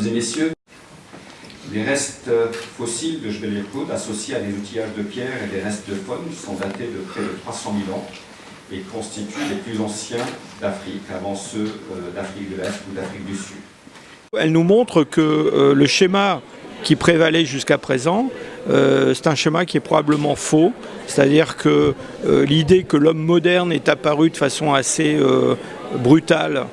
Mesdames et messieurs, les restes fossiles de Jebel Irhoud associés à des outillages de pierre et des restes de faune sont datés de près de 300 000 ans et constituent les plus anciens d'Afrique, avant ceux d'Afrique de l'Est ou d'Afrique du Sud. Elle nous montre que le schéma qui prévalait jusqu'à présent, c'est un schéma qui est probablement faux, c'est-à-dire que l'idée que l'homme moderne est apparu de façon assez brutale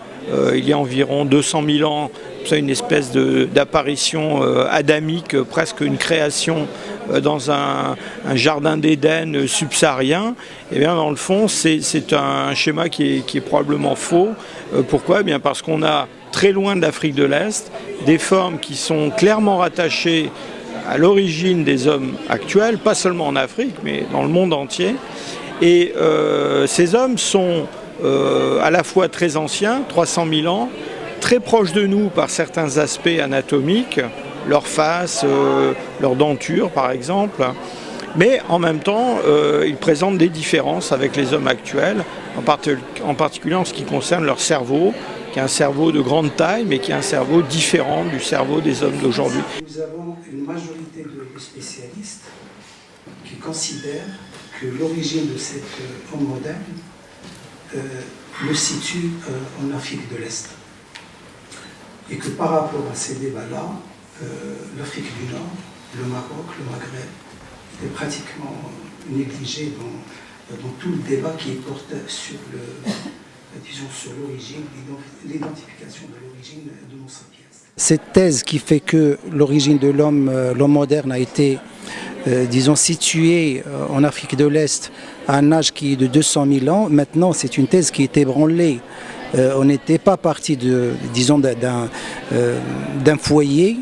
il y a environ 200 000 ans, c'est une espèce d'apparition adamique, presque une création dans un jardin d'Éden subsaharien. Et bien dans le fond, c'est un schéma qui est probablement faux. Pourquoi ? Eh bien parce qu'on a très loin de l'Afrique de l'Est des formes qui sont clairement rattachées à l'origine des hommes actuels, pas seulement en Afrique, mais dans le monde entier. Et ces hommes sont à la fois très anciens, 300 000 ans, très proches de nous par certains aspects anatomiques, leur face, leur denture par exemple, mais en même temps ils présentent des différences avec les hommes actuels, en particulier en ce qui concerne leur cerveau, qui est un cerveau de grande taille, mais qui est un cerveau différent du cerveau des hommes d'aujourd'hui. Nous avons une majorité de spécialistes qui considèrent que l'origine de cet homme moderne le situe en Afrique de l'Est. Et que par rapport à ces débats-là, l'Afrique du Nord, le Maroc, le Maghreb, est pratiquement négligé dans tout le débat qui porte sur sur l'origine, l'identification de l'origine de Homo sapiens. Cette thèse qui fait que l'origine de l'homme moderne a été située en Afrique de l'Est à un âge qui est de 200 000 ans, maintenant c'est une thèse qui est ébranlée. On n'était pas parti d'un foyer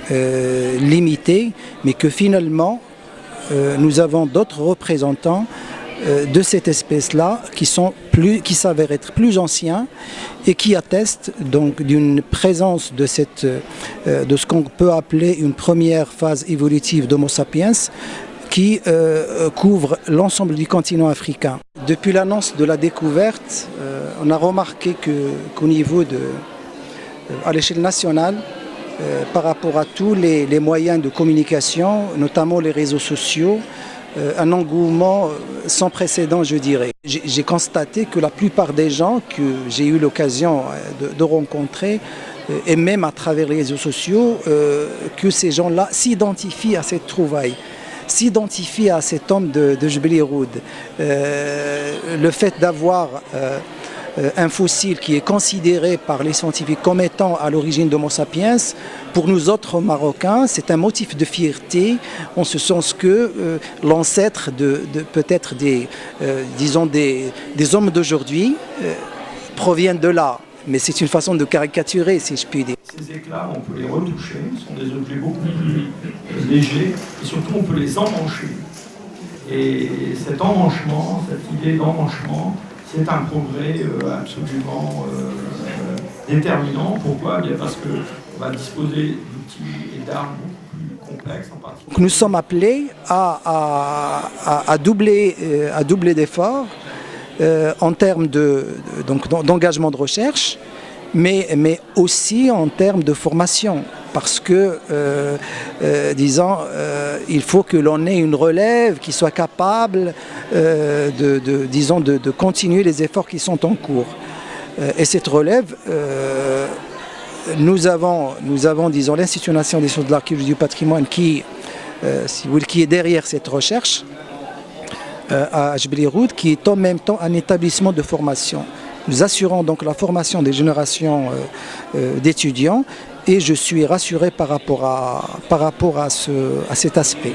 limité, mais que finalement nous avons d'autres représentants de cette espèce-là qui s'avèrent être plus anciens et qui attestent donc d'une présence de ce qu'on peut appeler une première phase évolutive d'Homo sapiens qui couvre l'ensemble du continent africain. Depuis l'annonce de la découverte, on a remarqué qu'au niveau à l'échelle nationale, par rapport à tous les moyens de communication, notamment les réseaux sociaux, un engouement sans précédent, je dirais. J'ai constaté que la plupart des gens que j'ai eu l'occasion de rencontrer, et même à travers les réseaux sociaux, que ces gens-là s'identifient à cette trouvaille, s'identifient à cet homme de Jebel Irhoud. Le fait d'avoir un fossile qui est considéré par les scientifiques comme étant à l'origine d'Homo sapiens, pour nous autres Marocains, c'est un motif de fierté, en ce sens que l'ancêtre peut-être des hommes d'aujourd'hui provient de là. Mais c'est une façon de caricaturer, si je puis dire. Ces éclats, on peut les retoucher, ce sont des objets beaucoup plus légers, et surtout on peut les emmancher. Et cet emmanchement, cette idée d'emmanchement, c'est un progrès absolument déterminant. Pourquoi ? Bien parce qu'on va disposer d'outils et d'armes beaucoup plus complexes en particulier. Nous sommes appelés à doubler d'efforts en termes d'engagement de recherche, mais aussi en termes de formation. Parce que, il faut que l'on ait une relève qui soit capable de continuer les efforts qui sont en cours. Et cette relève, nous avons l'Institut national des sciences de l'archéologie du patrimoine qui est derrière cette recherche à Jebel Irhoud, qui est en même temps un établissement de formation. Nous assurons donc la formation des générations d'étudiants et je suis rassuré par rapport à cet aspect.